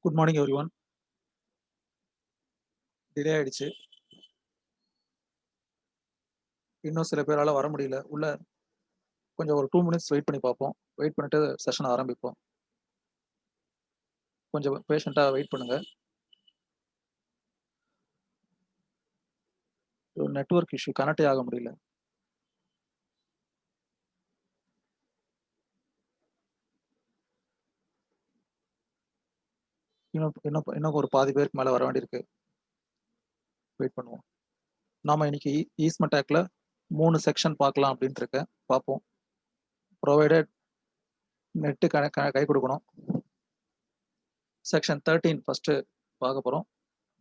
Good morning everyone. Delay ஆயிடுச்சு. இன்னும் சில பேரால வர முடியல. உள்ள கொஞ்சம் ஒரு 2 மினிட்ஸ் வெயிட் பண்ணி பார்ப்போம். வெயிட் பண்ணிட்டு செஷன் ஆரம்பிப்போம். கொஞ்சம் பேஷண்ட்டா வெயிட் பண்ணுங்க. ஒரு நெட்வொர்க் இஷ்யூ கனெக்டே ஆக முடியல. இன்னும் ஒரு பாதி பேருக்கு மேல வர வேண்டியிருக்கு. வெயிட் பண்ணுவோம். நாம இன்னைக்கு ஈஸ்ட்மென்ட் ஆக்ட்ல 3 செக்ஷன் பார்க்கலாம் அப்படின்ட்டு இருக்கேன். பார்ப்போம். ப்ரொவைடட் நெட் கை கொடுக்கணும். செக்ஷன் 13 ஃபர்ஸ்ட் பார்க்க போறோம்.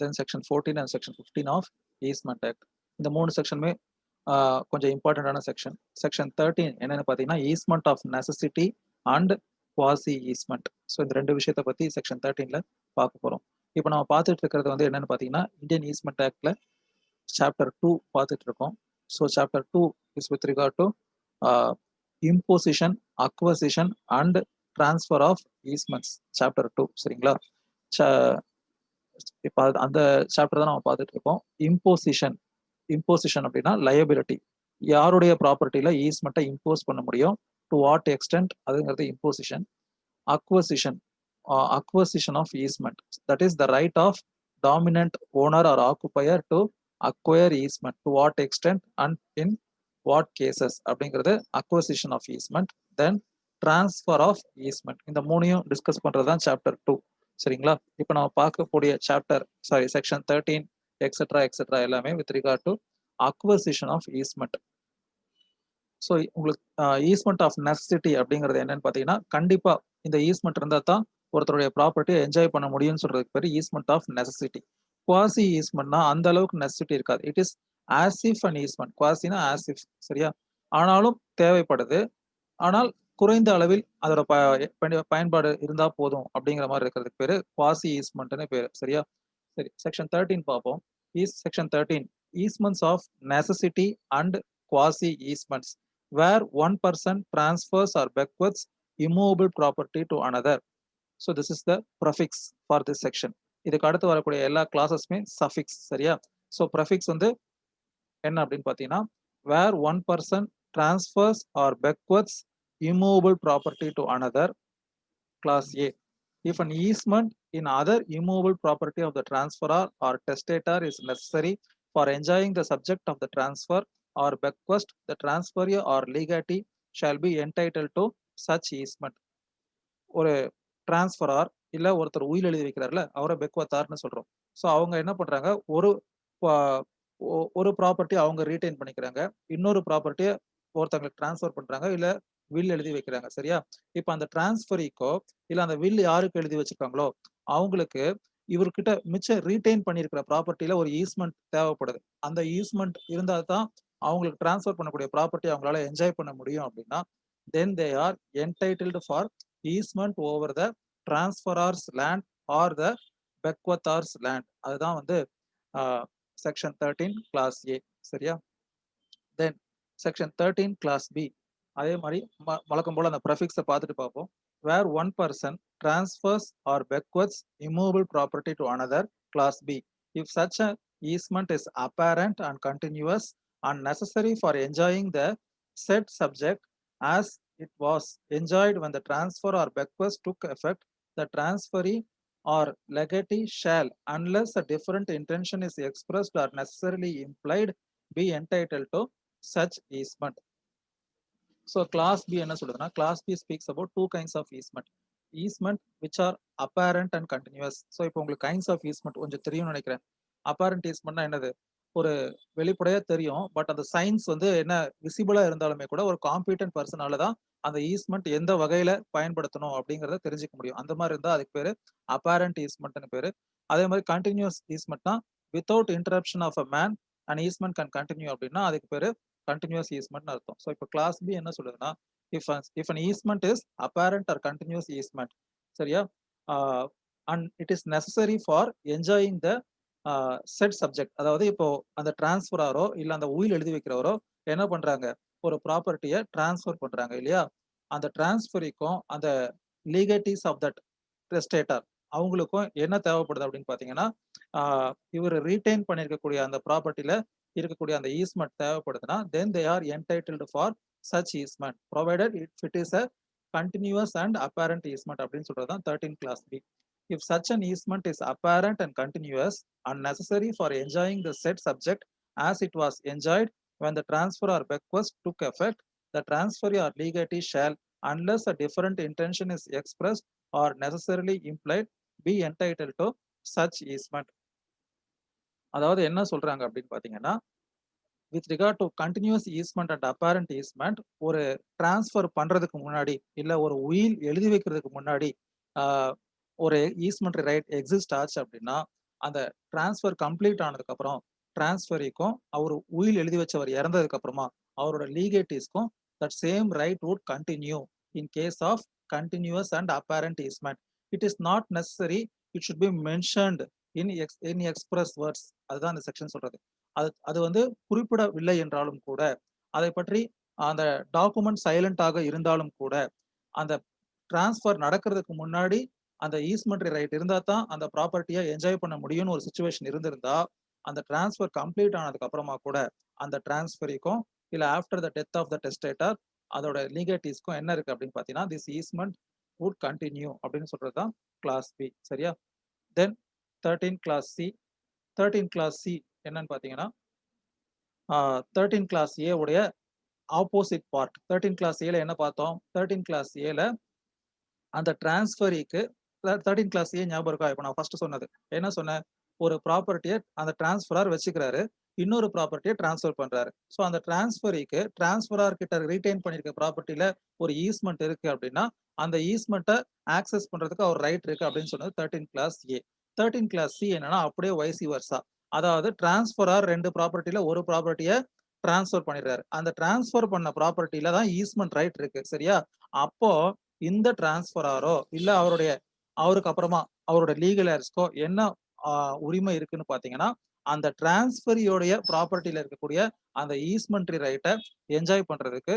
Then section 14 and section 15 of easement act. இந்த 3 செக்ஷனுமே கொஞ்சம் இம்பார்ட்டண்டான செக்ஷன். செக்ஷன் 13 என்னன்னு பார்த்தீங்கன்னா easement of necessity and quasi easement. So இந்த 2 விஷயத்தை பத்தி செக்ஷன் 13ல பார்க்க போறோம். இப்போ நம்ம பார்த்துட்டு இருக்கிறது வந்து என்னன்னு பார்த்தீங்கன்னா இந்தியன் ஈஸ்ட்மென்ட் ஆக்ட்ல சாப்டர் 2 பார்த்துட்டு இருக்கோம். So chapter 2 is with regard to imposition, acquisition and transfer of easements. Chapter 2 சரிங்களா? இப்போ அந்த சாப்டர் தான் நம்ம பார்த்துட்டு இருக்கோம். இம்போசிஷன் அப்படின்னா லயபிலிட்டி. யாருடைய ப்ராப்பர்ட்டியில ஈஸ்ட்மெண்ட்டை இம்போஸ் பண்ண முடியும், டு வாட் எக்ஸ்டென்ட், அதுங்கிறது இம்போசிஷன். Acquisition of easement, that is the right of dominant owner or occupier to acquire easement, to what extent and in what cases அப்படிங்கிறது acquisition of easement. Then transfer of easement. இந்த மூணையும் discuss பண்றது தான் chapter 2 சரிங்களா? இப்போ நம்ம பார்க்கக்கூடிய section 13 etcetera எல்லாமே with regard to acquisition of easement. So உங்களுக்கு ஈஸ்ட்மெண்ட் ஆஃப் நெசசிட்டி அப்படிங்கிறது என்னன்னு பார்த்தீங்கன்னா கண்டிப்பா இந்த ஈஸ்ட்மெண்ட் இருந்தால் தான் ஒருத்தருடைய ப்ராப்பர்ட்டியை என்ஜாய் பண்ண முடியும்னு சொல்றதுக்கு பேர் ஈஸ்ட்மெண்ட் ஆஃப் நெசசிட்டி. குவாசி ஈஸ்ட்மெண்ட்னா அந்த அளவுக்கு நெசசிட்டி இருக்காது. It is as if and easement. குவாசினா ஆசிஃப் சரியா, ஆனாலும் தேவைப்படுது. ஆனால் குறைந்த அளவில் அதோட பயன்பாடு இருந்தா போதும் அப்படிங்கிற மாதிரி இருக்கிறதுக்கு பேரு குவாசி ஈஸ்ட்மெண்ட்னு பேரு சரியா? சரி, செக்ஷன் 13 பார்ப்போம். Section 13 easements of necessity and quasi easements where one person transfers or bequeaths immovable property to another. So this is the prefix for this section. இதுக்கு அடுத்து வரக்கூடிய எல்லா கிளாஸஸ்மே சஃபிக்ஸ் சரியா? ஸோ ப்ரஃபிக்ஸ் வந்து என்ன அப்படின்னு பார்த்தீங்கன்னா where one person transfers or bequeaths immovable property to another, class A. If an easement in other immovable property of the transferor or testator is necessary for enjoying the subject of the transfer or bequest, the transferee or legatee shall be entitled to such easement. ஒரு டிரான்ஸ்ஃபரார் இல்ல ஒருத்தர் உயில் எழுதி வைக்கிறார்ல, அவரை பெக்வத்தார்னு சொல்றோம். So அவங்க என்ன பண்றாங்க, ஒரு ப்ராப்பர்ட்டி அவங்க ரீடைன் பண்ணிக்கிறாங்க, இன்னொரு ப்ராப்பர்ட்டியை ஒருத்தவங்களுக்கு டிரான்ஸ்ஃபர் பண்றாங்க, இல்ல வில் எழுதி வைக்கிறாங்க சரியா? இப்ப அந்த டிரான்ஸ்ஃபரிக்கோ இல்ல அந்த வில் யாருக்கு எழுதி வச்சிருக்காங்களோ அவங்களுக்கு இவர்கிட்ட மிச்சம் ரீடைன் பண்ணிருக்கிற ப்ராப்பர்ட்டியில ஒரு ஈஸ்ட்மெண்ட் தேவைப்படுது. அந்த ஈஸ்ட்மெண்ட் இருந்தா தான் அவங்களுக்கு டிரான்ஸ்ஃபர் பண்ணக்கூடிய ப்ராப்பர்ட்டி அவங்களால என்ஜாய் பண்ண முடியும். அப்படின்னா then they are entitled for easement over the transferor's land or the bequeather's land. அதுதான் வந்து செக்ஷன் 13 கிளாஸ் ஏ சரியா? Then section 13 class B. அதே மாதிரி வழக்கம் போல அந்த ப்ரெஃபிக்ஸை பார்த்துட்டு பார்ப்போம். Where one person transfers or bequeaths immovable property to another, class B. If such a easement is apparent and continuous and necessary for enjoying the said subject as it was enjoyed when the transfer or bequest took effect, the transferee or legatee shall, unless a different intention is expressed or necessarily implied, be entitled to such easement. So class B என்ன சொல்லுதுன்னா, class B speaks about two kinds of easement. Easement which are apparent and continuous. So இப்போ உங்களுக்கு kinds of easement கொஞ்சம் தெரியும்னு நினைக்கிறேன். apparent easementனா என்னது, ஒரு வெளிப்படையா தெரியும், பட் அந்த சயின்ஸ் வந்து என்ன விசிபிளா இருந்தாலுமே கூட ஒரு காம்பிடன்ட் பர்சனால தான் அந்த ஈஸ்ட்மெண்ட் எந்த வகையில பயன்படுத்தணும் அப்படிங்கறத தெரிஞ்சுக்க முடியும். அந்த மாதிரி இருந்தா அதுக்கு பேரு அப்பேரண்ட் ஈஸ்ட்மெண்ட்னு பேரு. அதே மாதிரி கண்டினியூஸ் ஈஸ்ட்மெண்ட்னா without interruption of a man and easement can continue அப்படின்னா அதுக்கு பேரு கண்டினியூஸ் ஈஸ்ட்மெண்ட் அர்த்தம். ஸோ இப்போ கிளாஸ் பி என்ன சொல்லுதுன்னா, if an easement is apparent or continuous easement சரியா, and it is necessary for enjoying the said subject. அதாவது இப்போ அந்த டிரான்ஸ்ஃபராரோ இல்ல அந்த உயில் எழுதி வைக்கிறவரோ என்ன பண்றாங்க, ஒரு ப்ராப்பர்ட்டியை டிரான்ஸ்ஃபர் பண்றாங்க இல்லையா? அந்த டிரான்ஸ்ஃபரிக்கும் அந்த லீகேட்டிஸ் ஆஃப் தட் டெஸ்டேட்டர் அவங்களுக்கும் என்ன தேவைப்படுது அப்படின்னு பாத்தீங்கன்னா, இவர் ரீடைன் பண்ணியிருக்கக்கூடிய அந்த ப்ராப்பர்ட்டில இருக்கக்கூடிய அந்த ஈஸ்மெண்ட் தேவைப்படுதுன்னா, then they are entitled for such easement provided it is a continuous and apparent easement அப்படின்னு சொல்றது தான் 13 class B. If such an easement is apparent and continuous and necessary for enjoying the said subject as it was enjoyed when the transfer or bequest took effect, the transferee or legatee shall, unless a different intention is expressed or necessarily implied, be entitled to such easement. அதாவது என்ன சொல்றாங்க அப்படின்னு பாத்தீங்கன்னா, with regard to continuous easement and apparent easement, ஒரு transfer பண்றதுக்கு முன்னாடி இல்ல ஒரு உயில் எழுதி வைக்கிறதுக்கு முன்னாடி ஒரு ஈஸ்மெண்ட் ரைட் எக்ஸிஸ்ட் ஆச்சு அப்படின்னா, அந்த டிரான்ஸ்ஃபர் கம்ப்ளீட் ஆனதுக்கு அப்புறம் டிரான்ஸ்ஃபரிக்கும் அவர் உயில் எழுதி வச்சவர் இறந்ததுக்கு அப்புறமா அவரோட லீகேட்டிஸ்க்கும் that same right would continue in case of continuous and apparent easement. It is not necessary it should be mentioned in express words. அதுதான் இந்த செக்ஷன் சொல்றது. அது வந்து குறிப்பிடவில்லை என்றாலும் கூட, அதை பற்றி அந்த டாக்குமெண்ட் சைலண்டாக இருந்தாலும் கூட, அந்த டிரான்ஸ்ஃபர் நடக்கிறதுக்கு முன்னாடி அந்த ஈஸ்மெண்ட்ரி ரைட் இருந்தா தான் அந்த ப்ராப்பர்ட்டியை என்ஜாய் பண்ண முடியும்னு ஒரு சுச்சுவேஷன் இருந்திருந்தா, அந்த டிரான்ஸ்ஃபர் கம்ப்ளீட் ஆனதுக்கு அப்புறமா கூட அந்த டிரான்ஸ்ஃபரிக்கும் இல்ல after the death of the testator அதோட லீகேட்டிஸ்க்கும் என்ன இருக்கு அப்படின்னு பாத்தீங்கன்னா, திஸ் ஈஸ்மெண்ட் வுட் கண்டினியூ அப்படின்னு சொல்றது தான் கிளாஸ் பி. சரியா? Then 13 class C. 13 class C என்னன்னு பாத்தீங்கன்னா, 13 கிளாஸ் ஏ உடைய ஆப்போசிட் பார்ட். 13 கிளாஸ் ஏல என்ன பார்த்தோம்? 13 கிளாஸ் ஏல அந்த டிரான்ஸ்ஃபரிக்கு 13 கிளாஸ் ஏ ஞாபகம் இருக்கா? இப்ப நான் ஃபர்ஸ்ட் சொன்னது என்ன சொன்னேன்? ஒரு ப்ராப்பர்ட்டியை அந்த டிரான்ஸ்ஃபரர் வச்சுக்கிறாரு, இன்னொரு ப்ராப்பர்ட்டியை டிரான்ஸ்ஃபர் பண்றாரு. ஸோ அந்த டிரான்ஸ்ஃபரிக்கு டிரான்ஸ்ஃபரர் கிட்ட ரீடைன் பண்ணிருக்க ப்ராப்பர்ட்டில ஒரு ஈஸ்மெண்ட் இருக்கு அப்படின்னா, அந்த ஈஸ்மெண்ட்டை ஆக்சஸ் பண்றதுக்கு அவர் ரைட் இருக்கு அப்படின்னு சொன்னது 13 கிளாஸ் ஏ. 13 கிளாஸ் சி என்னன்னா அப்படியே வைசி வர்சா. அதாவது டிரான்ஸ்ஃபரர் 2 ப்ராப்பர்ட்டில ஒரு ப்ராப்பர்ட்டியை டிரான்ஸ்ஃபர் பண்ணிடுறாரு. அந்த டிரான்ஸ்ஃபர் பண்ண ப்ராப்பர்ட்டில தான் ஈஸ்மெண்ட் ரைட் இருக்கு. சரியா? அப்போ இந்த டிரான்ஸ்ஃபராரோ இல்ல அவருக்கு அப்புறமா அவரோட லீகல் ஹேர்ஸ்க்கோ என்ன உரிமை இருக்குன்னு பாத்தீங்கன்னா, அந்த டிரான்ஸ்ஃபரியோடைய ப்ராப்பர்ட்டில இருக்கக்கூடிய அந்த ஈஸ்மெண்ட்ரி ரைட்டை என்ஜாய் பண்றதுக்கு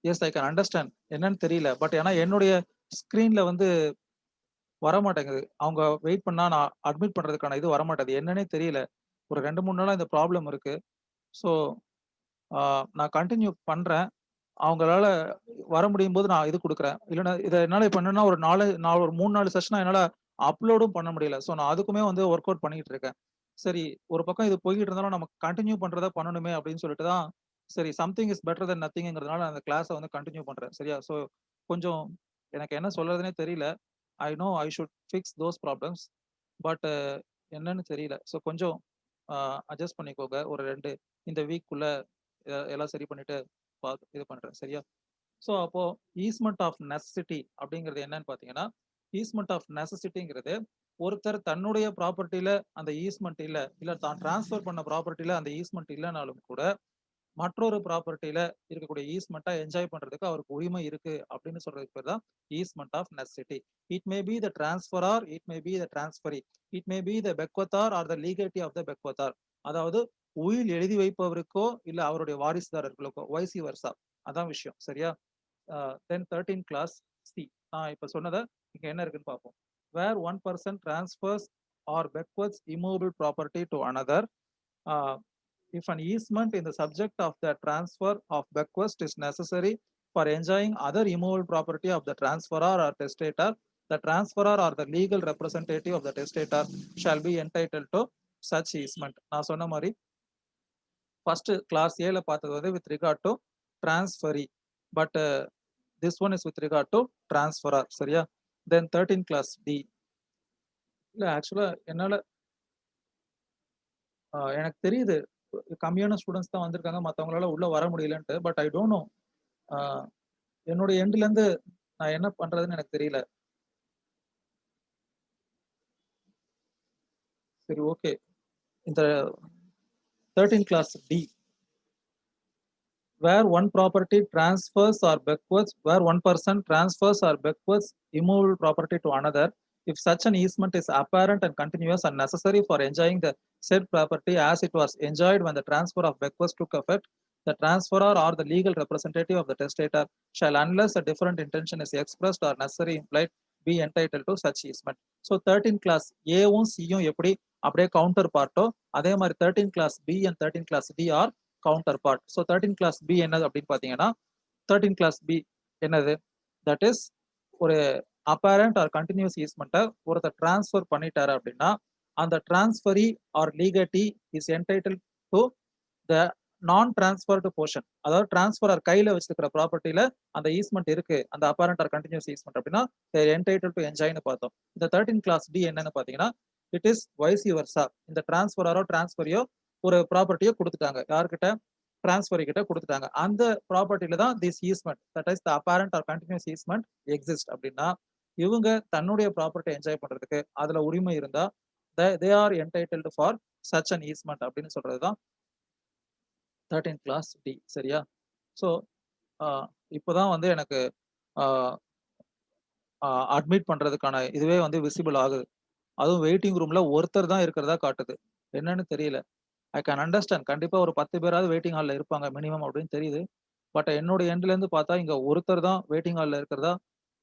எஸ் ஐ கேன் அண்டர்ஸ்டாண்ட். என்னன்னு தெரியல. பட் ஏன்னா என்னுடைய ஸ்கிரீன்ல வந்து வரமாட்டேங்குது. அவங்க வெயிட் பண்ணா நான் அட்மிட் பண்றதுக்கான இது வரமாட்டேங்குது. என்னன்னே தெரியல. ஒரு 2, 3 நாளா இந்த ப்ராப்ளம் இருக்கு. ஸோ நான் கன்டின்யூ பண்றேன். அவங்களால வர முடியும்போது நான் இது குடுக்குறேன். இல்லன்னா இத என்னால இப்ப என்னன்னா நான் ஒரு 3, 4 செஷனா என்னால அப்லோடும் பண்ண முடியல. ஸோ நான் அதுக்குமே வந்து வொர்க் அவுட் பண்ணிட்டு இருக்கேன். சரி, ஒரு பக்கம் இது போய்க்கிட்டு இருந்தாலும் நம்ம கன்டின்யூ பண்றத பண்ணணுமே அப்படின்னு சொல்லிட்டு தான், சரி சம்திங் இஸ் பெட்டர் தென் நத்திங்கிறதுனால அந்த கிளாஸ வந்து கன்டின்யூ பண்றேன். சரியா? ஸோ கொஞ்சம் எனக்கு என்ன சொல்றதுன்னே தெரியல. I know I should fix those problems. But என்னன்னு தெரியல. ஸோ கொஞ்சம் அட்ஜஸ்ட் பண்ணிக்கோங்க. ஒரு 2 இந்த வீக்குள்ள எல்லாம் சரி பண்ணிட்டு இது பண்றேன். சரியா? ஸோ அப்போ ஈஸ்மெண்ட் ஆஃப் நெசசிட்டி அப்படிங்கிறது என்னன்னு பாத்தீங்கன்னா, ஈஸ்மெண்ட் ஆஃப் நெசசிட்டிங்கிறது ஒருத்தர் தன்னுடைய ப்ராப்பர்ட்டில அந்த ஈஸ்மெண்ட் இல்ல தான் டிரான்ஸ்ஃபர் பண்ண ப்ராப்பர்ட்டில அந்த ஈஸ்மெண்ட் இல்லைனாலும் கூட மற்றொரு ப்ராப்பர்ட்டில இருக்கக்கூடிய ஈஸ்மெண்ட்டை என்ஜாய் பண்றதுக்கு அவருக்கு உரிமை இருக்கு அப்படின்னு சொல்றதுக்கு பேர் தான் easement of necessity. It may be the transferor, it may be the transferee, it may be the bequeather or the legatee of the bequeather. அதாவது உயில் எழுதி வைப்பவருக்கோ இல்ல அவருடைய வாரிசுதாரர்களுக்கோ வைசி வர்சா. அதான் விஷயம். சரியா? Then 13 class C. இப்ப சொன்னத இங்க என்ன இருக்குன்னு பார்ப்போம். Where one person transfers or bequeaths immovable property to another, if an easement in the subject of the transfer of bequest is necessary for enjoying other immovable property of the transferor or testator, the transferor or the legal representative of the testator shall be entitled to such easement. நான் சொன்ன மாதிரி first class ஏல பார்த்தது வந்து with regard to transferee, but this one is with regard to transferor. சரியா? Then 13 class D. இல்ல ஆக்சுவலா என்னால எனக்கு தெரியுது கம்மியான ஸ்டூடெண்ட்ஸ் தான் வந்திருக்காங்க, மத்தவங்களால உள்ள வர முடியலன்ட்டு. பட் ஐ டோன்ட் நோ என்னோட எண்ட்ல இருந்து நான் என்ன பண்றதுன்னு எனக்கு தெரியல. சரி, ஓகே. இந்த 13 class D. where one property transfers or bequests, where one person transfers or bequests immovable property to another, if such an easement is apparent and continuous and necessary for enjoying the said property as it was enjoyed when the transfer of bequest took effect, the transferor or the legal representative of the testator shall, unless a different intention is expressed or necessary implied, be entitled to such easement. So 13 class ஏவும் சியும் எப்படி அப்படியே counter பார்ட்டோ அதே மாதிரி 13 class B and 13 class D are counterpart. So 13 class B என்னது அப்படின்னு பார்த்தீங்கன்னா 13 class B என்னது, that is ஒரு அப்பேரண்ட் ஆர் கண்டினியூஸ் ஈஸ்மெண்ட்டை ஒருத்தர் டிரான்ஸ்ஃபர் பண்ணிட்டாரு அப்படின்னா அந்த transferee or legatee is entitled to the non transferred portion. அதாவது டிரான்ஸ்ஃபர் ஆர் கையில வச்சிருக்கிற ப்ராப்பர்ட்டியில அந்த ஈஸ்மெண்ட் இருக்கு, அந்த அப்பேரண்ட் ஆர் கண்டினியூஸ் ஈஸ்மெண்ட் அப்படின்னா என்டைட்டில் டு என்ஜாய்னு பார்த்தோம். இந்த 13 class D என்னன்னு பார்த்தீங்கன்னா இட் இஸ் வைஸ் யுவர்ஸா. இந்த டிரான்ஸ்ஃபரோ டிரான்ஸ்ஃபரியோ ஒரு ப்ராப்பர்ட்டியோ கொடுத்துட்டாங்க, யார்கிட்ட, டிரான்ஸ்ஃபரி கிட்ட கொடுத்துட்டாங்க. அந்த ப்ராப்பர்ட்டியில தான் this easement that is the apparent or continuous easement exist அப்படின்னா இவங்க தன்னுடைய ப்ராப்பர்ட்டி என்ஜாய் பண்றதுக்கு அதுல உரிமை இருந்தா they are entitled for such an easement அப்படின்னு சொல்றதுதான் 13 class D. சரியா? ஸோ இப்போதான் வந்து எனக்கு அட்மிட் பண்றதுக்கான இதுவே வந்து விசிபிள் ஆகுது. அதுவும் வெயிட்டிங் ரூம்ல ஒருத்தர் தான் இருக்கிறதா காட்டுது, என்னன்னு தெரியல. ஐ கேன் அண்டர்ஸ்டாண்ட், கண்டிப்பா ஒரு 10 பேராவது வெயிட்டிங் ஹால்ல இருப்பாங்க மினிமம் அப்படின்னு தெரியுது. பட் என்னோட எண்ட்ல இருந்து பார்த்தா இங்க ஒருத்தர் தான் வெயிட்டிங் ஹால்ல இருக்கிறதா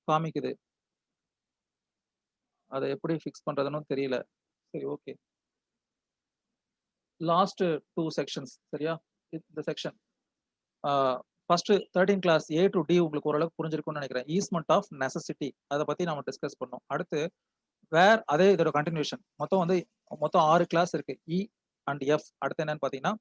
காமிக்குது. அதை எப்படி ஃபிக்ஸ் பண்றதுன்னு தெரியல. சரி, ஓகே. Last 2 sections. சரியா? இந்த section first 13 class A to D உங்களுக்கு ஓரளவுக்கு புரிஞ்சிருக்கும்னு நினைக்கிறேன். ஈஸ்மெண்ட் ஆஃப் நெசசிட்டி அதை பத்தி நம்ம டிஸ்கஸ் பண்ணோம். அடுத்து வேர், அதே இதோட கண்டினியூஷன். மொத்தம் 6 கிளாஸ் இருக்கு, E அண்ட் F. அடுத்து என்னன்னு பாத்தீங்கன்னா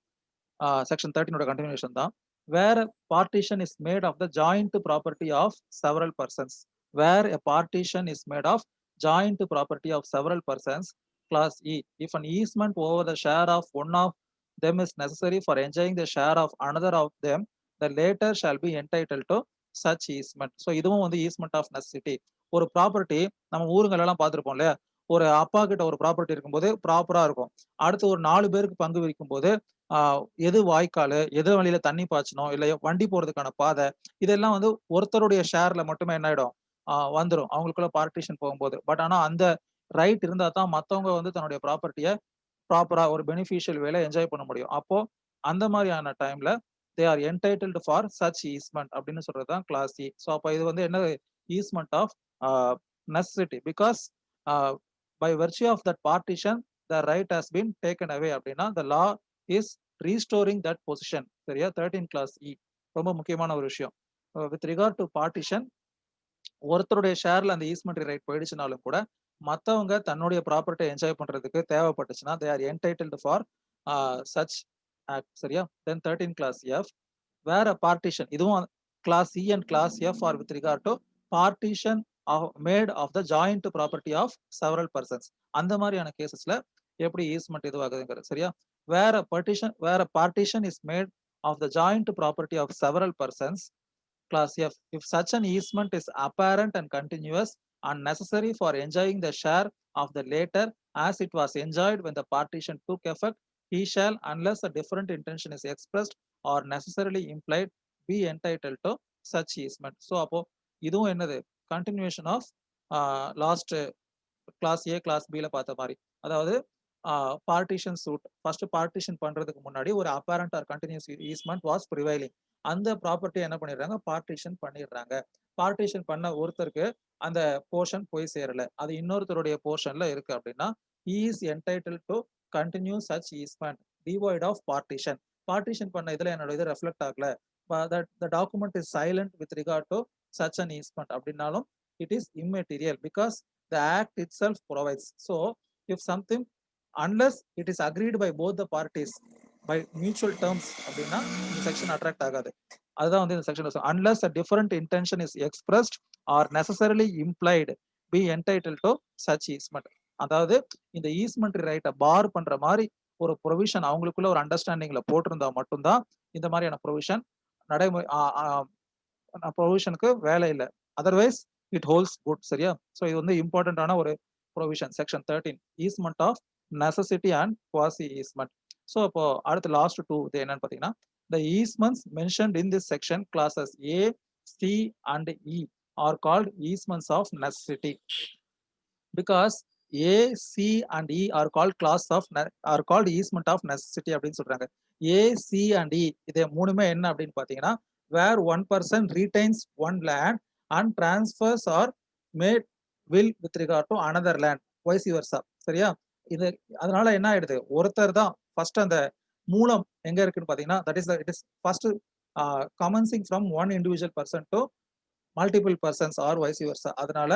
செக்ஷன் 13 கண்டினியூஷன் தான். Where partition is made of the joint property of several persons. Where a partition is made of joint property of several persons, class E, if an easement over the share of one of them is necessary for enjoying the share of another of them, the latter shall be entitled to such easement. So இதுவும் வந்து easement of necessity. ஒரு property நம்ம ஊருங்கள எல்லாம் பார்த்திருப்போம் இல்லையா, ஒரு அப்பா கிட்ட ஒரு ப்ராப்பர்ட்டி இருக்கும்போது ப்ராப்பரா இருக்கும். அடுத்து ஒரு 4 பேருக்கு பங்கு விற்கும் போது எது வாய்க்கால், எது வழியில தண்ணி பாய்ச்சணும், இல்லை வண்டி போறதுக்கான பாதை, இதெல்லாம் வந்து ஒருத்தருடைய ஷேர்ல மட்டுமே என்ன ஆயிடும், வந்துடும் அவங்களுக்குள்ள பார்ட்டிஷன் போகும்போது. பட் ஆனா அந்த ரைட் இருந்தா தான் மத்தவங்க வந்து தன்னுடைய ப்ராப்பர்ட்டியை ப்ராப்பரா ஒரு பெனிஃபிஷியல் வேலை என்ஜாய் பண்ண முடியும். அப்போ அந்த மாதிரியான டைம்ல தே are entitled for such easement அப்படின்னு சொல்றது தான் கிளாஸ் இ. ஸோ அப்போ இது வந்து என்ன, easement of necessity, because by virtue of that partition the right has been taken away அப்படின்னா the law is restoring that position. சரியா? 13 class E ரொம்ப முக்கியமான ஒரு விஷயம். வித் ரிகார்ட் டு பார்ட்டிஷன், ஒருத்தருடைய ஷேர்ல அந்த ஈஸ்மெண்ட் ரைட் போயிடுச்சுனாலும் கூட மத்தவங்க தன்னுடைய ப்ராப்பர்ட்டி என்ஜாய் பண்றதுக்கு தேவைப்பட்டுச்சுன்னா they are entitled for such act. சரியா? தென் 13 class F, வேற பார்ட்டிஷன், இதுவும் class E and class F are with regard to partition made of the joint property of several persons. அந்த மாதிரியான கேசஸ்ல எப்படி ஈஸ்மெண்ட் இதுவாகுதுங்கிறது. சரியா? வேற partition is made of the joint property of several persons, class F, if such an easement is apparent and continuous and necessary for enjoying the share of the latter as it was enjoyed when the partition took effect, he shall, unless a different intention is expressed or necessarily implied, be entitled to such easement. So அப்போ இதுவும் என்னது, continuation of last class A class B ல பார்த்த மாதிரி. அதாவது partition suit, first partition பண்றதுக்கு முன்னாடி ஒரு apparent or continuous easement was prevailing. அந்த ப்ராப்பர்ட்டி என்ன பண்ணிடுறாங்க, பார்ட்டிஷன் பண்ணிடுறாங்க. பார்ட்டிஷன் பண்ண ஒருத்தருக்கு அந்த போர்ஷன் போய் சேரல, அது இன்னொருத்தருடைய போர்ஷன்ல இருக்கு அப்படின்னா he is entitled to continue such easement devoid of partition. Partition பண்ண இதுல என்னோட இது ரெஃப்ளெக்ட் ஆகல, the document is silent with regard to such an easement அப்படின்னாலும் it is immaterial because the act itself provides. So if something, unless it is agreed by both the parties by mutual terms அப்படின்னா இந்த section attract ஆகாது. அதுதான் வந்து இந்த section, unless a different intention is expressed or necessarily implied, be entitled to such easement. அதாவது இந்த easement ரைட்டை பார் பண்ற மாதிரி ஒரு ப்ரொவிஷன் அவங்களுக்குள்ள ஒரு அண்டர்ஸ்டாண்டிங்ல போட்டிருந்தா மட்டும்தான் இந்த மாதிரியான ப்ரொவிஷன் நடைமுறை ப்ரொவிஷனுக்கு வேலை இல்லை, அதர்வைஸ் இட் ஹோல்ஸ் குட். சரியா? ஸோ இது வந்து இம்பார்ட்டன்டான ஒரு provision section 13, easement of necessity and quasi easement. So இப்போ அடுத்து லாஸ்ட் 2 இது என்னன்னு பார்த்தீங்கன்னா, the easements mentioned in this section classes A, C and E are called easements of necessity. Because A, C and E are called class of are called easement of necessity அப்படின்னு சொல்றாங்க. ஏ, C and இ இது மூணுமே என்ன அப்படின்னு பாத்தீங்கன்னா, where one person retains one land and transfers or made will with regard to another land vice versa. சரியா? இது அதனால என்ன ஆயிடுது, ஒருத்தர் தான் ஃபர்ஸ்ட் அந்த மூலம் எங்க இருக்குன்னு பாத்தீங்கன்னா, that is it is first commencing from one individual person to multiple persons or vice versa. அதனால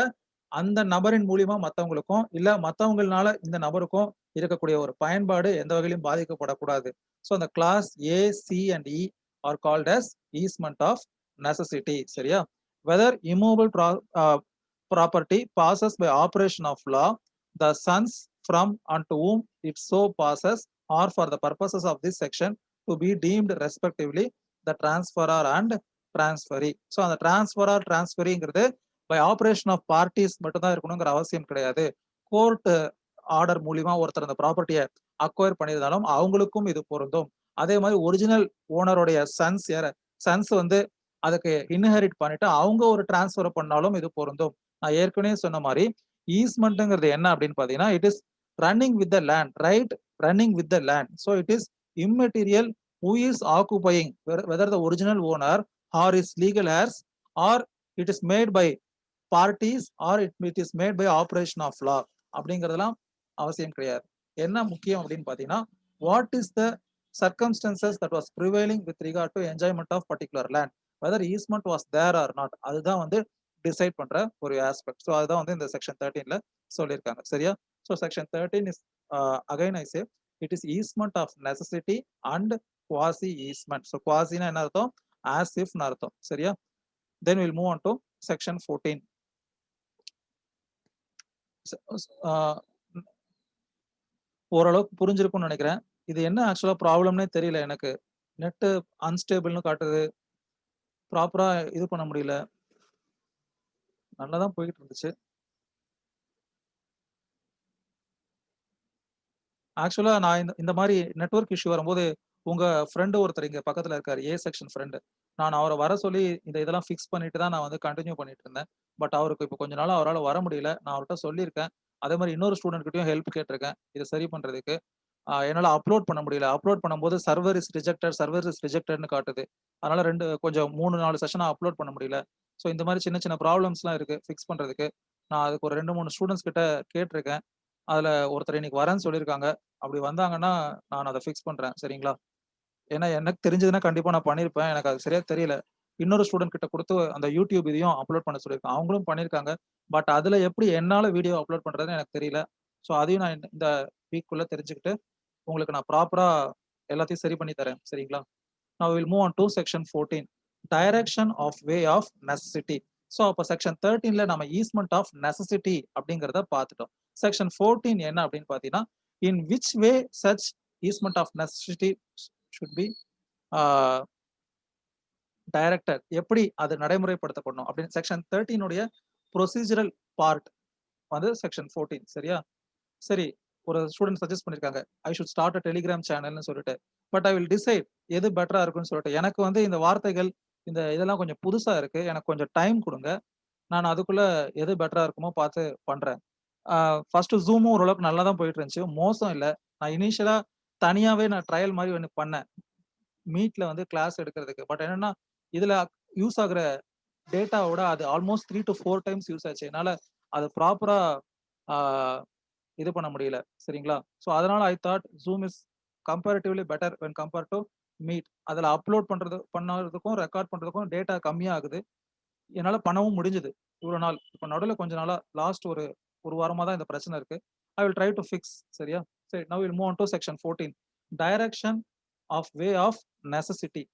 அந்த நபரின் மூலியமா மத்தவங்களுக்கும் இல்ல மத்தவங்களால இந்த நபருக்கும் இருக்கக்கூடிய ஒரு பயன்பாடு எந்த வகையிலும் பாதிக்கப்படக்கூடாது. ஸோ அந்த class A, C and E are called as easement of necessity. சரியா? Whether immovable property passes by operation of law, the sons from and to whom it so passes or for the purposes of this section to be deemed respectively the transferor and transferee. ஸோ அந்த transferor transfereeங்கிறது by operation of parties மட்டும் தான் இருக்கணுங்கிற அவசியம் கிடையாது. Court order மூலியமா ஒருத்தர் அந்த ப்ராப்பர்ட்டியை அக்வயர் பண்ணியிருந்தாலும் அவங்களுக்கும் இது பொருந்தும். அதே மாதிரி ஒரிஜினல் ஓனருடைய சன்ஸ் வந்து அதுக்கு இன்ஹெரிட் பண்ணிட்டு அவங்க ஒரு டிரான்ஸ்ஃபர் பண்ணாலும் இது பொருந்தும். நான் ஏற்கனவே சொன்ன மாதிரி ஈஸ்மெண்ட்ங்கிறது என்ன அப்படின்னு பாத்தீங்கன்னா, it is running with the land, right? Running with the land. So it is immaterial who is occupying, whether the original owner or his legal heirs, or it is made by parties or it is made by operation of law அப்படிங்கிறதெல்லாம் அவசியம் கிடையாது. என்ன முக்கியம் அப்படின்னு பாத்தீங்கன்னா, what is the circumstances that was prevailing with regard to enjoyment of particular land, whether easement was there or not, அதுதான் வந்து decide பண்ற ஒரு ஆஸ்பெக்ட். ஸோ அதுதான் வந்து இந்த செக்ஷன் 13ல சொல்லியிருக்காங்க. சரியா? So section 13 is again I say it is easement of necessity and quasi easement. So குவாசினா என்ன அர்த்தம்? ஆஸ் இஃப்னு அர்த்தம். சரியா? Then will move on to section 14. ஓரளவுக்கு புரிஞ்சிருக்கும்னு நினைக்கிறேன். இது என்ன ஆக்சுவலா ப்ராப்ளம்னே தெரியல எனக்கு. நெட் அன்ஸ்டேபிள்னு காட்டுது. ப்ராப்பரா இது பண்ண முடியல. நல்லா தான் போயிட்டு இருந்துச்சு. ஆக்சுவலா நான் இந்த மாதிரி நெட்வொர்க் இஷ்யூ வரும்போது உங்க ஃப்ரெண்டு ஒருத்தர் இங்க பக்கத்துல இருக்காரு, ஏ செக்ஷன் ஃப்ரெண்டு. நான் அவரை வர சொல்லி இதெல்லாம் ஃபிக்ஸ் பண்ணிட்டு தான் நான் வந்து கண்டினியூ பண்ணிட்டு இருந்தேன். பட் அவருக்கு இப்போ கொஞ்ச நாளா அவரால் வர முடியல. நான் அவர்கிட்ட சொல்லியிருக்கேன். அதே மாதிரி இன்னொரு ஸ்டூடெண்ட் கிட்டயும் ஹெல்ப் கேட்டிருக்கேன் இதை சரி பண்றதுக்கு. என்னால அப்லோட் பண்ண முடியல. அப்லோட் பண்ணும்போது சர்வர் இஸ் ரிஜெக்டட்னு காட்டுது. அதனால கொஞ்சம் 3-4 செஷனா அப்லோட் பண்ண முடியல. ஸோ இந்த மாதிரி சின்ன சின்ன ப்ராப்ளம்ஸ்லாம் இருக்கு ஃபிக்ஸ் பண்றதுக்கு. நான் அதுக்கு ஒரு 2-3 ஸ்டூடெண்ட்ஸ் கிட்ட கேட்டிருக்கேன். அதுல ஒருத்தர் இன்னைக்கு வரேன்னு சொல்லியிருக்காங்க. அப்படி வந்தாங்கன்னா நான் அதை ஃபிக்ஸ் பண்றேன். சரிங்களா? ஏன்னா எனக்கு தெரிஞ்சதுன்னா கண்டிப்பா நான் பண்ணியிருப்பேன். எனக்கு அது சரியா தெரியல. இன்னொரு ஸ்டூடெண்ட் கிட்ட கொடுத்து அந்த யூடியூப் இதையும் அப்லோட் பண்ண சொல்லியிருக்கேன். அவங்களும் பண்ணியிருக்காங்க. பட் அதுல எப்படி என்னால வீடியோ அப்லோட் பண்றதுன்னு எனக்கு தெரியல. ஸோ அதையும் நான் இந்த வீக்குள்ள தெரிஞ்சுக்கிட்டு உங்களுக்கு நான் ப்ராப்பரா எல்லாத்தையும் சரி பண்ணி தரேன். சரிங்களா? Now we'll move on to section 14. Direction of way of necessity. So அப்போ செக்ஷன் 13ல நம்ம ஈஸ்மெண்ட் ஆஃப் நெசசிட்டி அப்படிங்கிறத பார்த்துட்டோம். செக்ஷன் 14 என்ன அப்படின்னு பார்த்தீங்கன்னா, in which way such easement of necessity should be directed, எப்படி அது நடைமுறைப்படுத்தப்படணும் அப்படின்னு செக்ஷன் 13 ப்ரொசீஜரல் பார்ட் வந்து செக்ஷன் 14. சரியா? சரி, ஒரு ஸ்டூடெண்ட் சஜஸ்ட் பண்ணிருக்காங்க, I should start a telegram சேனல்னு சொல்லிட்டு. பட் ஐ வில் டிசைட் எது பெட்டரா இருக்குன்னு சொல்லிட்டு. எனக்கு வந்து இந்த வார்த்தைகள் இதெல்லாம் கொஞ்சம் புதுசா இருக்கு. எனக்கு கொஞ்சம் டைம் கொடுங்க. நான் அதுக்குள்ள எது பெட்டரா இருக்குமோ பார்த்து பண்றேன். ஃபர்ஸ்ட் ஜூமும் ஓரளவுக்கு நல்லா தான் போயிட்டு இருந்துச்சு. மோசம் இல்ல. நான் இனிஷியலா தனியாவே நான் ட்ரையல் மாதிரி ஒன்று பண்ணேன். மீட்ல வந்து கிளாஸ் எடுக்கிறதுக்கு. பட் என்னன்னா இதுல யூஸ் ஆகுற டேட்டாவோட அது ஆல்மோஸ்ட் 3 to 4 டைம்ஸ் யூஸ் ஆச்சு. என்னால அது ப்ராப்பரா இது பண்ண முடியல. சரிங்களா? ஸோ அதனால I thought zoom is comparatively better when compare to meet. அதுல அப்லோட் பண்ணதுக்கும் ரெக்கார்ட் பண்றதுக்கும் டேட்டா கம்மியா ஆகுது. என்னால பண்ணவும் முடிஞ்சது இவ்வளவு நாள். இப்ப நடுவில் கொஞ்ச நாளா லாஸ்ட் ஒரு வாரமா தான் இந்த பிரச்சனை இருக்கு. I will try to fix. சரியா? சரி, now will move on to section 14. Direction of way of necessity.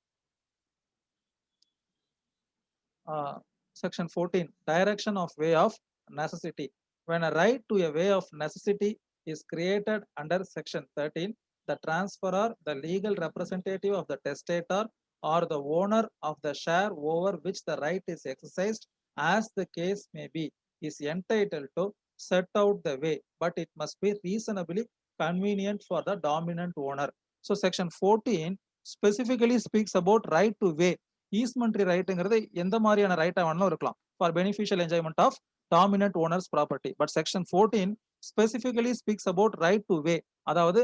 Section 14, direction of way of necessity. When a right to a way of necessity is created under section 13, the transferor, the legal representative of the testator, or the owner of the share over which the right is exercised, as the case may be, is entitled to set out the way, but it must be reasonably convenient for the dominant owner. So section 14 specifically speaks about right to way. Easementary ரைட்டுங்கிறது எந்த மாதிரியான ரைட்டா வேணாலும் இருக்கலாம். For beneficial enjoyment of dominant owner's property. But section 14 specifically speaks about right to way. அதாவது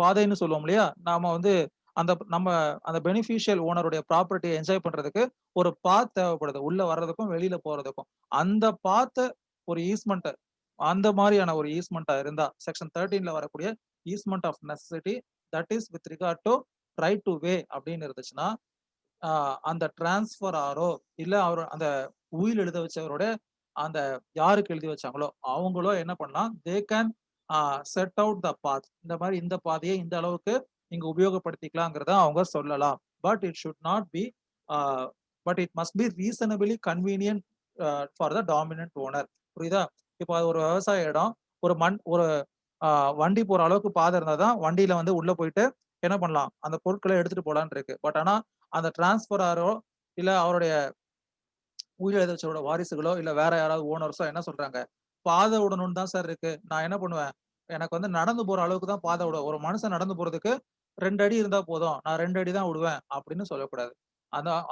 பாதைன்னு சொல்லுவோம் இல்லையா, நாம வந்து அந்த பெனிஃபிஷியல் ஓனருடைய ப்ராப்பர்ட்டியை என்ஜாய் பண்றதுக்கு ஒரு பாத் தேவைப்படுது, உள்ள வர்றதுக்கும் வெளியில போறதுக்கும். அந்த பாத்த ஒரு ஈஸ்மெண்ட், அந்த மாதிரியான ஒரு ஈஸ்மெண்டா இருந்தா செக்ஷன் 13ல வரக்கூடிய easement of necessity, that is with regard to right to way அப்படின்னு இருந்துச்சுன்னா, அந்த டிரான்ஸ்பர் ஆரோ இல்ல அவர் அந்த உயில் எழுத வச்சவரோட அந்த யாருக்கு எழுதி வச்சாங்களோ அவங்களோ என்ன பண்ணலாம், they can set out the path. இந்த மாதிரி இந்த பாதையை இந்த அளவுக்கு நீங்க உபயோகப்படுத்திக்கலாங்கிறத அவங்க சொல்லலாம். But it should not be but it must be reasonably convenient for the dominant owner. புரியுதா? இப்போ அது ஒரு விவசாய இடம், ஒரு வண்டி போற அளவுக்கு பாதை இருந்தாதான் வண்டியில வந்து உள்ள போயிட்டு என்ன பண்ணலாம், அந்த பொருட்களை எடுத்துட்டு போலான்னு இருக்கு. பட் ஆனா அந்த டிரான்ஸ்பராரோ இல்ல அவருடைய உயிர் எழுதச்சோட வாரிசுகளோ இல்ல வேற யாராவது ஓனர்ஸோ என்ன சொல்றாங்க, பாதை விடணும்னு தான் சார் இருக்கு. நான் என்ன பண்ணுவேன், எனக்கு வந்து நடந்து போற அளவுக்கு தான் பாதை விட, ஒரு மனுஷன் நடந்து போறதுக்கு 2 அடி இருந்தா போதும், நான் 2 அடி தான் விடுவேன் அப்படின்னு சொல்லக்கூடாது.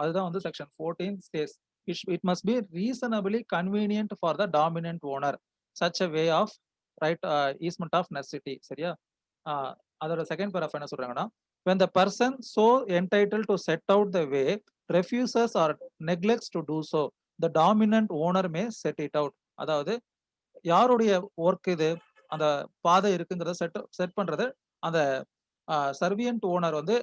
அதுதான் வந்து section 14 states it must be reasonably convenient for the dominant owner such a way of right easement of necessity. சரியா? அதோட செகண்ட் பேராஃப் என்ன சொல்றாங்கன்னா, when the person so entitled to set out the way refuses or neglects to do so, the dominant owner may set it out. அதாவது யாருடைய work இது, அந்த பாதை இருக்குங்கிறத செட் பண்றது அந்த சர்வியன்ட் ஓனர் வந்து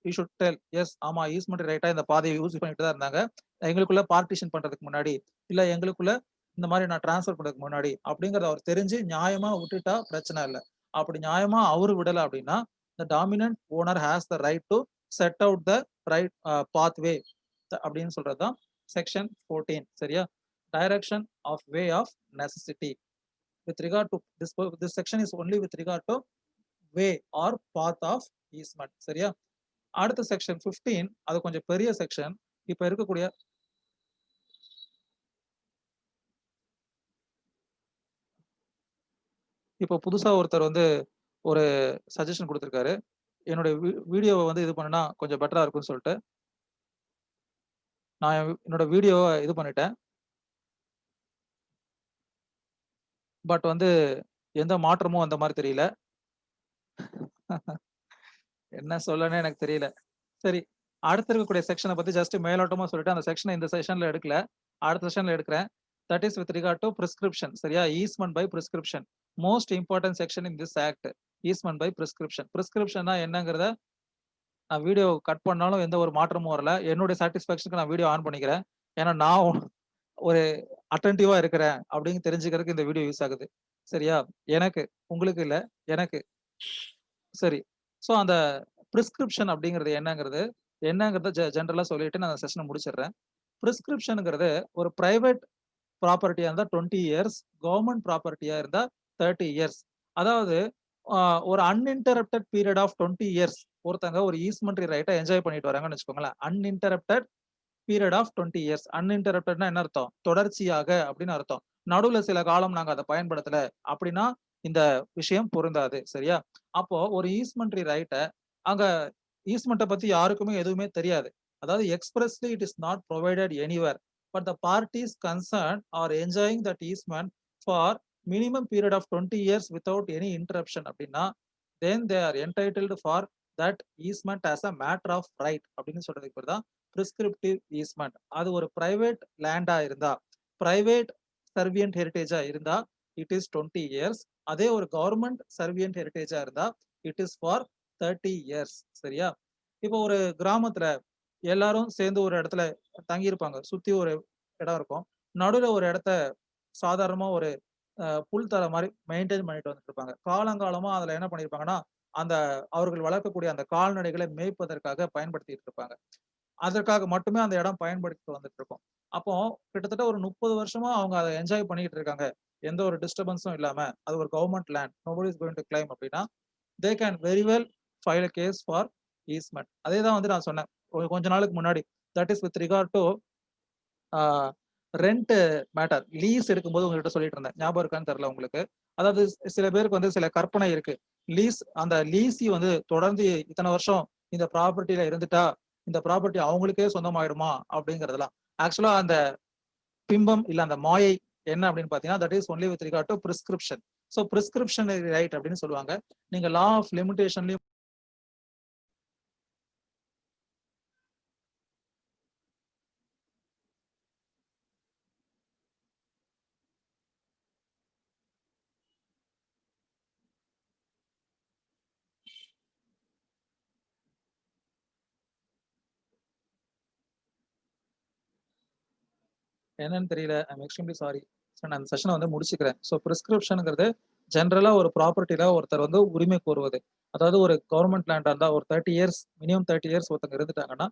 யூ ஷுட் டெல், எஸ் ஆமா ஈஸ்மெண்ட் ரைட்டா இந்த பாதையை யூஸ் பண்ணிட்டு தான் இருந்தாங்க எங்களுக்குள்ள பார்ட்டிஷன் பண்றதுக்கு முன்னாடி, இல்ல எங்களுக்குள்ள இந்த மாதிரி நான் டிரான்ஸ்ஃபர் பண்றதுக்கு முன்னாடி அப்படிங்கறத அவர் தெரிஞ்சு நியாயமா விட்டுட்டா பிரச்சனை இல்லை. அப்படி நியாயமா அவரு விடல அப்படின்னா the dominant owner has the right to set out the right pathway அப்படின்னு சொல்றதுதான் செக்ஷன் 14. சரியா? Direction of way of necessity with regard to this section is only with regard to way or path of easement. சரியா? அடுத்த section 15 அது கொஞ்சம் பெரிய section. இப்ப இருக்கக்கூடிய இப்போ புதுசா ஒருத்தர் வந்து ஒரு சஜஷன் கொடுத்திருக்காரு, என்னுடைய வீடியோவை வந்து இது பண்ணா கொஞ்சம் பெட்டரா இருக்கும்னு சொல்லிட்டு நான் என்னோட வீடியோவை இது பண்ணிட்டேன். பட் வந்து எந்த மாற்றமும் அந்த மாதிரி தெரியல. என்ன சொல்லனே எனக்கு தெரியல. சரி, அடுத்து இருக்கக்கூடிய செக்ஷனை பத்தி ஜஸ்ட் மேலோட்டமா சொல்லிட்டு அந்த செக்ஷனை இந்த செஷன்ல எடுக்கல, அடுத்த செஷன்ல எடுக்கிறேன். That is with regard to prescription. சரியா? Easement by prescription, most important section in this act. Easement by prescription. பிரிஸ்கிரிப்ஷன்னா என்னங்கிறத நான் வீடியோ கட் பண்ணாலும் எந்த ஒரு மாற்றமும் வரல. என்னுடைய சாட்டிஸ்பாக்சனுக்கு நான் வீடியோ ஆன் பண்ணிக்கிறேன். ஏன்னா நான் ஒரு அட்டென்டிவா இருக்கிறேன் அப்படின்னு தெரிஞ்சுக்கிறதுக்கு இந்த வீடியோ யூஸ் ஆகுது. சரியா? எனக்கு, உங்களுக்கு இல்ல, எனக்கு. சரி, ஸோ அந்த பிரிஸ்கிரிப்ஷன் அப்படிங்கிறது என்னங்கிறத ஜென்ரலா சொல்லிட்டு நான் செஷனை முடிச்சிடுறேன். பிரிஸ்கிரிப்ஷனுங்கிறது ஒரு பிரைவேட் ப்ராப்பர்ட்டியா இருந்தா 20 இயர்ஸ், கவர்மெண்ட் ப்ராப்பர்ட்டியா இருந்தா 30 இயர்ஸ். அதாவது ஒரு அன்இன்டரப்டட் பீரியட் ஆஃப் 20 இயர்ஸ் ஒருத்தங்க ஒரு ஈஸ்மெண்ட்ரி ரைட்டை என்ஜாய் பண்ணிட்டு வராங்கன்னு வச்சுக்கோங்களேன். Uninterrupted period of 20 years. அன்இன்டரப்டட்னா என்ன அர்த்தம்? தொடர்ச்சியாக அப்படின்னு அர்த்தம். நடுவுல சில காலம் நாங்க அதை பயன்படுத்தல அப்படின்னா இந்த விஷயம் பொருந்தாது. சரியா? அப்போ ஒரு ஈஸ்மெண்ட்ரி ரைட்டை அங்க ஈஸ்மெண்ட்டை பத்தி யாருக்குமே எதுவுமே தெரியாது. அதாவது expressly it is not provided anywhere, but the parties concern are enjoying that easement for minimum period of 20 years without any interruption அப்படின்னா then they are entitled for that easement as a matter of right அப்படின்னு சொல்றதுக்கு பேர் தான் prescriptive easement. அது ஒரு private லேண்டா இருந்தா, private சர்வியன்ட் ஹெரிட்டேஜா இருந்தா it is 20 years. அதே ஒரு கவர்மெண்ட் சர்வியன்ட் ஹெரிட்டேஜா இருந்தா இட் இஸ் ஃபார் 30 இயர்ஸ். சரியா? இப்போ ஒரு கிராமத்துல எல்லாரும் சேர்ந்து ஒரு இடத்துல தங்கியிருப்பாங்க. சுத்தி ஒரு இடம் இருக்கும். நடுவுல ஒரு இடத்த சாதாரணமா ஒரு புல் தர மாதிரி மெயின்டைன் பண்ணிட்டு வந்துட்டு இருப்பாங்க. காலங்காலமா அதுல என்ன பண்ணிருப்பாங்கன்னா, அந்த அவர்கள் வளர்க்கக்கூடிய அந்த கால்நடைகளை மேய்ப்பதற்காக பயன்படுத்திட்டு இருப்பாங்க. அதற்காக மட்டுமே அந்த இடம் பயன்படுத்திட்டு வந்துட்டு இருக்கும். அப்போ கிட்டத்தட்ட ஒரு 30 வருஷமா அவங்க அதை என்ஜாய் பண்ணிட்டு இருக்காங்க, எந்த ஒரு டிஸ்டர்பன்ஸும் இல்லாம. அது ஒரு government land, nobody is going to claim அப்படின்னா they can very well file a case for easement. அதே தான் வந்து நான் சொன்னேன் கொஞ்ச நாளுக்கு முன்னாடி. That is with regard to rent matter. Lease எடுக்கும்போது உங்ககிட்ட சொல்லிட்டு இருந்தேன், ஞாபகம் இருக்கான்னு தெரியல உங்களுக்கு. அதாவது சில பேருக்கு வந்து சில கற்பனை இருக்கு, லீஸ் அந்த லீசி வந்து தொடர்ந்து இத்தனை வருஷம் இந்த ப்ராப்பர்ட்டியில இருந்துட்டா இந்த ப்ராப்பர்ட்டி அவங்களுக்கே சொந்தமாயிடுமா அப்படிங்கறதெல்லாம். ஆக்சுவலா அந்த பிம்பம் இல்ல அந்த மாயை என்ன அப்படின்னு பாத்தீங்கன்னா that is only with regard to prescription. So prescription right அப்படின்னு சொல்லுவாங்க. நீங்க லா ஆஃப் லிமிடேஷன்லயும் என்னன்னு தெரியல. I'm extremely sorry. நான் அந்த செஷனை வந்து முடிச்சுக்கிறேன். ஸோ பிரிஸ்கிரிப்ஷனுங்கிறது ஜென்ரலா ஒரு ப்ராப்பர்ட்டில ஒருத்தர் வந்து உரிமை கோருவது. அதாவது ஒரு கவர்மெண்ட் லேண்டா இருந்தா ஒரு 30 இயர்ஸ் மினிமம் 30 இயர்ஸ் ஒருத்தங்க இருந்துட்டாங்கன்னா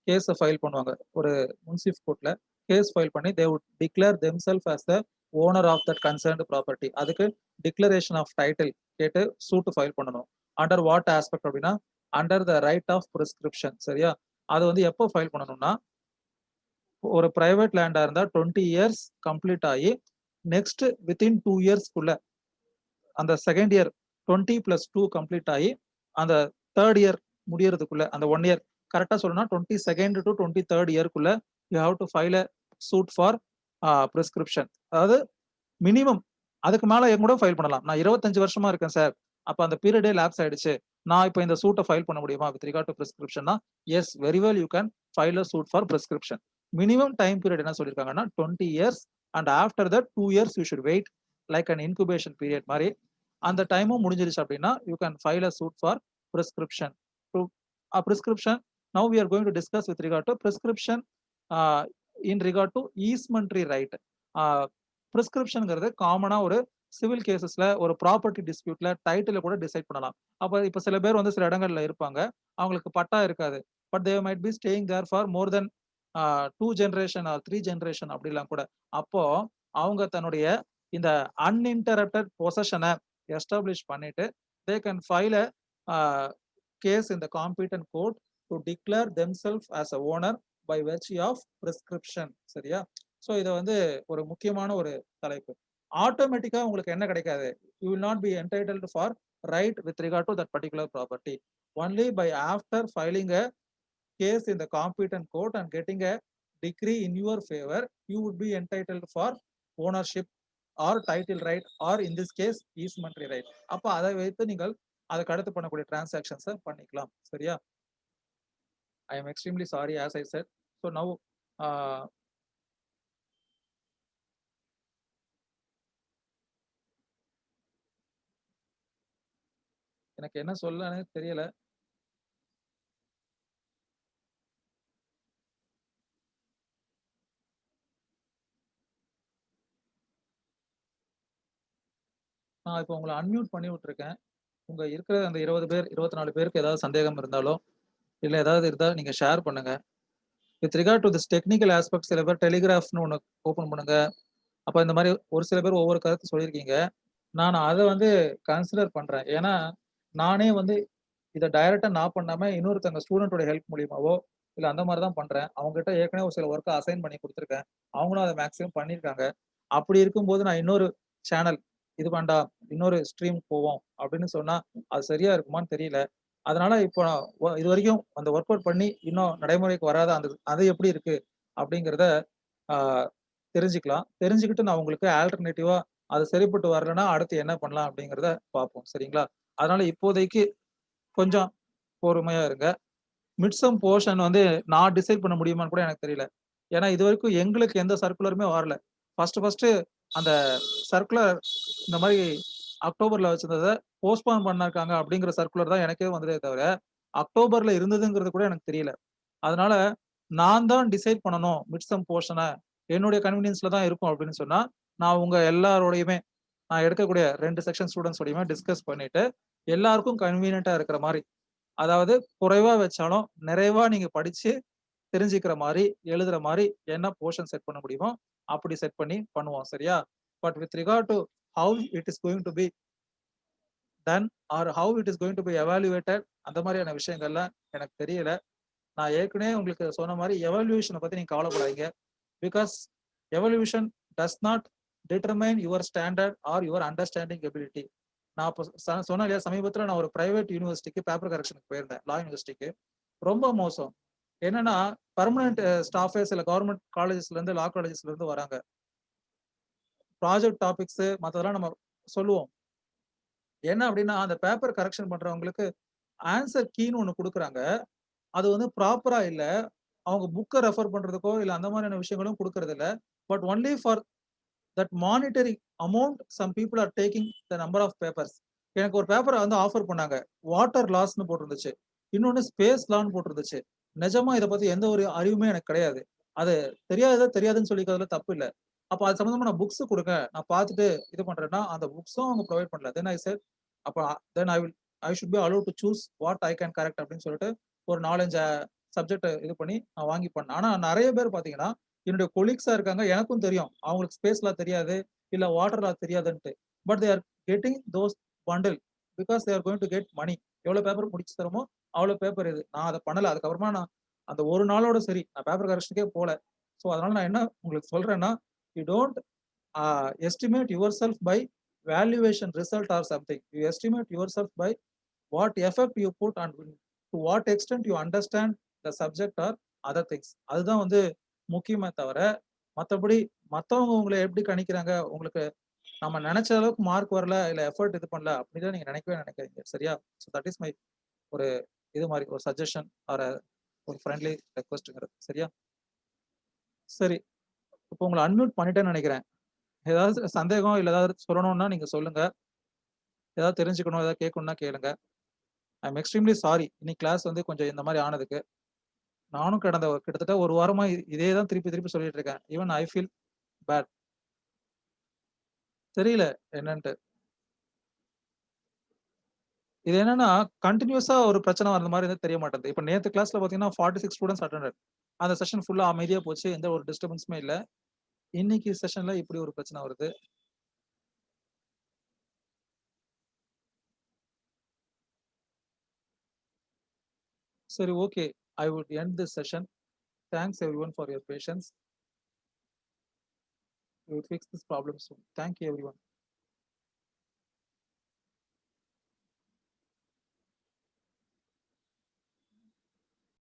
கேஸை ஃபைல் பண்ணுவாங்க. ஒரு முன்சிஃப் கோர்ட்ல கேஸ் ஃபைல் பண்ணி they would declare themself as the owner of that concerned property. அதுக்கு டிக்ளரேஷன் ஆஃப் டைட்டில் கேட்டு சூட் ஃபைல் பண்ணணும். அண்டர் வாட் ஆஸ்பெக்ட் அப்படின்னா under the right of prescription. சரியா? அது வந்து எப்போ ஃபைல் பண்ணணும்னா ஒரு பிரைவேட் லேண்டா இருந்தா 20 இயர்ஸ் கம்ப்ளீட் ஆகி நெக்ஸ்ட் வித்தின் 2 இயர்ஸ்க்குள்ள அந்த செகண்ட் இயர் 20 பிளஸ் 2 கம்ப்ளீட் ஆகி அந்த தேர்ட் இயர் முடியறதுக்குள்ள அந்த 1 இயர் கரெக்டா சொல்லணும்னா 22nd டு 23rd இயர்க்குள்ள you have to file a suit for prescription. அதாவது மினிமம் அதுக்கு மேல என் கூட ஃபைல் பண்ணலாம். நான் 25 வருஷமா இருக்கேன் சார். அப்ப அந்த பீரியடே லேப்ஸ் ஆயிடுச்சு. நான் இப்ப இந்த சூட்டை ஃபைல் பண்ண முடியுமா வித் ரிகார்ட் டு பிரிஸ்கிரிப்ஷன்னா? Yes, very well you can file a suit for prescription. Minimum time period என்ன சொல்லியிருக்காங்கன்னா 20 years and after that 2 years you should wait like an incubation period மாதிரி. அந்த டைமும் முடிஞ்சிருச்சு அப்படின்னா you can file a suit for prescription. Prescription now we are going to discuss with regard to prescription in regard to easementary right. பிரிஸ்கிரிப்ஷன்ங்கிறது காமனா ஒரு civil கேசஸ்ல ஒரு property டிஸ்பியூட்ல டைட்டில கூட டிசைட் பண்ணலாம். அப்ப இப்ப சில பேர் வந்து சில இடங்கள்ல இருப்பாங்க. அவங்களுக்கு பட்டா இருக்காது. But they might be staying there for more than 2 generation or 3 generation அப்படிலாம் கூட. அப்போ அவங்க தன்னுடைய இந்த அன்இன்டரப்டட் பொசஷனை எஸ்டாப்ளிஷ் பண்ணிட்டு they can file a case in the competent court to declare themself as a owner by virtue of prescription. சரியா? So இதை வந்து ஒரு முக்கியமான ஒரு தலைப்பு. ஆட்டோமேட்டிக்கா உங்களுக்கு என்ன கிடைக்காது? You will not be entitled for right with regard to that particular property. Only by after filing a case in the competent court and getting a decree in your favor, you would be entitled for ownership or title right or in this case easementary right. அப்ப அதை வைத்து நீங்கள் அதுக்கு அடுத்து பண்ணக்கூடிய டிரான்சாக்ஷன்ஸை பண்ணிக்கலாம். சரியா? I am extremely sorry as I set. So now எனக்கு என்ன சொல்லன்னு தெரியல. நான் இப்போ உங்களை அன்மியூட் பண்ணி விட்டுருக்கேன். உங்க இருக்கிற அந்த 20 பேர் 24 பேருக்கு ஏதாவது சந்தேகம் இருந்தாலோ இல்லை ஏதாவது இருந்தால் நீங்க ஷேர் பண்ணுங்க. With regard to this technical aspect சில பேர் டெலிகிராஃப்னு ஒன்று ஓப்பன் பண்ணுங்க. அப்போ இந்த மாதிரி ஒரு சில பேர் ஒவ்வொரு கருத்து சொல்லியிருக்கீங்க. நான் அதை வந்து கன்சிடர் பண்றேன். ஏன்னா நானே வந்து இதை டைரக்டா நான் பண்ணாம இன்னொருத்தங்க ஸ்டூடெண்டோட ஹெல்ப் மூலியமாவோ இல்லை அந்த மாதிரி தான் பண்றேன். அவங்க கிட்ட ஏற்கனவே ஒரு சில ஒர்க்கை அசைன் பண்ணி கொடுத்துருக்கேன். அவங்களும் அதை மேக்ஸிமம் பண்ணியிருக்காங்க. அப்படி இருக்கும்போது நான் இன்னொரு சேனல் இது வேண்டாம் இன்னொரு ஸ்ட்ரீம் போவோம் அப்படின்னு சொன்னா அது சரியா இருக்குமான்னு தெரியல. அதனால இப்போ இது வரைக்கும் அந்த ஒர்க் அவுட் பண்ணி இன்னும் நடைமுறைக்கு வராத அந்த அது எப்படி இருக்கு அப்படிங்கிறத தெரிஞ்சுக்கலாம். தெரிஞ்சுக்கிட்டு நான் உங்களுக்கு ஆல்டர்னேட்டிவா அது சரிப்பட்டு வரலன்னா அடுத்து என்ன பண்ணலாம் அப்படிங்கிறத பார்ப்போம். சரிங்களா? அதனால இப்போதைக்கு கொஞ்சம் பொறுமையா இருங்க. மிட்சம் போர்ஷன் வந்து நான் டிசைட் பண்ண முடியுமான்னு கூட எனக்கு தெரியல. ஏன்னா இது வரைக்கும் எங்களுக்கு எந்த சர்க்குலருமே வரல. ஃபர்ஸ்ட் அந்த சர்க்குலர் இந்த மாதிரி அக்டோபர்ல வச்சிருந்ததை போஸ்ட்போன் பண்ணிருக்காங்க அப்படிங்கிற சர்க்குலர் தான் எனக்கே வந்ததே தவிர அக்டோபர்ல இருந்ததுங்கிறது கூட எனக்கு தெரியல. அதனால நான் தான் டிசைட் பண்ணணும் மிட்சம் போர்ஷனை என்னுடைய கன்வீனியன்ஸ்ல தான் இருக்கும் அப்படின்னு சொன்னா நான் உங்க எல்லாரோடையுமே நான் எடுக்கக்கூடிய 2 செக்ஷன் ஸ்டூடெண்ட்ஸோடையுமே டிஸ்கஸ் பண்ணிட்டு எல்லாருக்கும் கன்வீனியன்ட்டா இருக்கிற மாதிரி, அதாவது குறைவா வச்சாலும் நிறைவா நீங்க படிச்சு தெரிஞ்சுக்கிற மாதிரி எழுதுற மாதிரி என்ன போர்ஷன் செட் பண்ண முடியுமோ அப்படி செட் பண்ணி பண்ணுவோம். சரியா? But with regard to how it is going to be done or how it is going to be evaluated அந்த மாதிரியான விஷயங்கள்லாம் எனக்கு தெரியல. நான் ஏற்கனவே உங்களுக்கு சொன்ன மாதிரி எவல்யூஷனை பத்தி நீங்க கவலைப்படாதீங்க. Because evolution does not determine your standard or your understanding ability. நான் இப்போ சொன்னேன் இல்லையா, சமீபத்தில் நான் ஒரு பிரைவேட் யூனிவர்சிட்டிக்கு பேப்பர் கரெக்ஷனுக்கு போயிருந்தேன், லா யூனிவர்சிட்டிக்கு. ரொம்ப மோசம். என்னன்னா பர்மனன்ட் ஸ்டாஃபே சில கவர்மெண்ட் காலேஜஸ்ல இருந்து லா காலேஜஸ்ல இருந்து வராங்க. ப்ராஜெக்ட் டாபிக்ஸ் மத்ததெல்லாம் நம்ம சொல்லுவோம். என்ன அப்படின்னா, அந்த பேப்பர் கரெக்ஷன் பண்றவங்களுக்கு ஆன்சர் கீன்னு ஒண்ணு குடுக்குறாங்க. அது வந்து ப்ராப்பரா இல்ல. அவங்க புக்க ரெஃபர் பண்றதுக்கோ, இல்ல அந்த மாதிரியான விஷயங்களும் குடுக்குறதில்ல. But only for that monetary amount some people are taking the number of papers. எனக்கு ஒரு பேப்பர வந்து ஆஃபர் பண்ணாங்க. வாட்டர் லாஸ்ன்னு போட்டிருந்துச்சு. இன்னொன்னு ஸ்பேஸ் லான்னு போட்டிருந்துச்சு. நிஜமா இத பத்தி எந்த ஒரு அறிவுமே எனக்கு கிடையாது. அது தெரியாதத தெரியாதுன்னு சொல்லிக்கிறதுல தப்பு இல்ல. அப்ப அது சம்மந்தமா நான் புக்ஸ் குடுங்க. நான் பார்த்துட்டு இது பண்றேன்னா, அந்த புக்ஸும் அவங்க புரொவைட் பண்ணல. தென் ஐ செட் அப்ப then I should be allow to choose what I can correct அப்படின்னு சொல்லிட்டு ஒரு 4, 5 சப்ஜெக்ட் இது பண்ணி நான் வாங்கி பண்ணேன். ஆனா நெறைய பேர் பார்த்தீங்கன்னா, என்னுடைய கொலீக்ஸா இருக்காங்க. எனக்கும் தெரியும். அவங்களுக்கு ஸ்பேஸ் லா தெரியாது. இல்ல வாட்டர் லா தெரியாதுன்ட்டு. But they are getting those bundle because they are going to get money. எவ்வளோ பேப்பர் முடிச்சு தரோமோ, அவ்வளோ பேப்பர் இது. நான் அத பண்ணல. அதுக்கப்புறமா நான் அந்த ஒரு நாளோட சரி. நான் பேப்பர் கரெக்ஷனுக்கே போல. ஸோ அதனால நான் என்ன உங்களுக்கு சொல்றேன்னா, you don't estimate yourself by valuation result or something. You estimate yourself by what effect you put and to what extent you understand the subject or other things. அதுதான் வந்து முக்கியமே தவிர, மத்தபடி மத்தவங்க உங்கள எப்படி கணிக்கிறாங்க, உங்களுக்கு நம்ம நெனச்ச அளவுக்கு மார்க் வரல, இல்ல எஃபோர்ட் இது பண்ணல அப்படிலாம் நீங்க நினைக்கவே நினைக்காதீங்க. சரியா? ஸோ தட் இஸ் மை ஒரு இது மாரி ஒரு சஜஷன் ஆர் ஒரு ஃப்ரெண்ட்லி ரெக்வெஸ்ட்ங்கிறது. சரியா? சரி. இப்போ உங்கள அன்மியூட் பண்ணிட்டேன்னு நெனைக்கிறேன். ஏதாவது சந்தேகம் இல்ல ஏதாவது சொல்லணும்னா நீங்க சொல்லுங்க. ஏதாவது தெரிஞ்சுக்கணும், ஏதாவது கேட்கணும்னா கேளுங்க. ஐ அம் எக்ஸ்ட்ரீம்லி சாரி. இன்னைக்கு கிளாஸ் வந்து கொஞ்சம் இந்த மாரி ஆனதுக்கு. நானும் கடந்த கிட்டத்தட்ட 1 வாரமா இதே தான் திருப்பி திருப்பி சொல்லிட்டு இருக்கேன். Even I feel bad. தெரியல என்னன்ட்டு. இது என்னன்னா கன்டினியூஸா ஒரு பிரச்சனை வந்த மாரி வந்து தெரிய மாட்டேங்குது. இப்ப நேத்து கிளாஸ்ல பார்த்தீங்கன்னா 46 ஸ்டூடண்ட்ஸ் அட்டெண்டட். அந்த செஷன் ஃபுல்லா அமைதியா போச்சு. எந்த ஒரு டிஸ்டர்பன்ஸுமே இல்ல. இன்னைக்கு செஷன்ல இப்படி ஒரு பிரச்சனை வருது. சரி okay. I would end this session. Thanks everyone for your patience. We will fix this problem soon. Thank you everyone.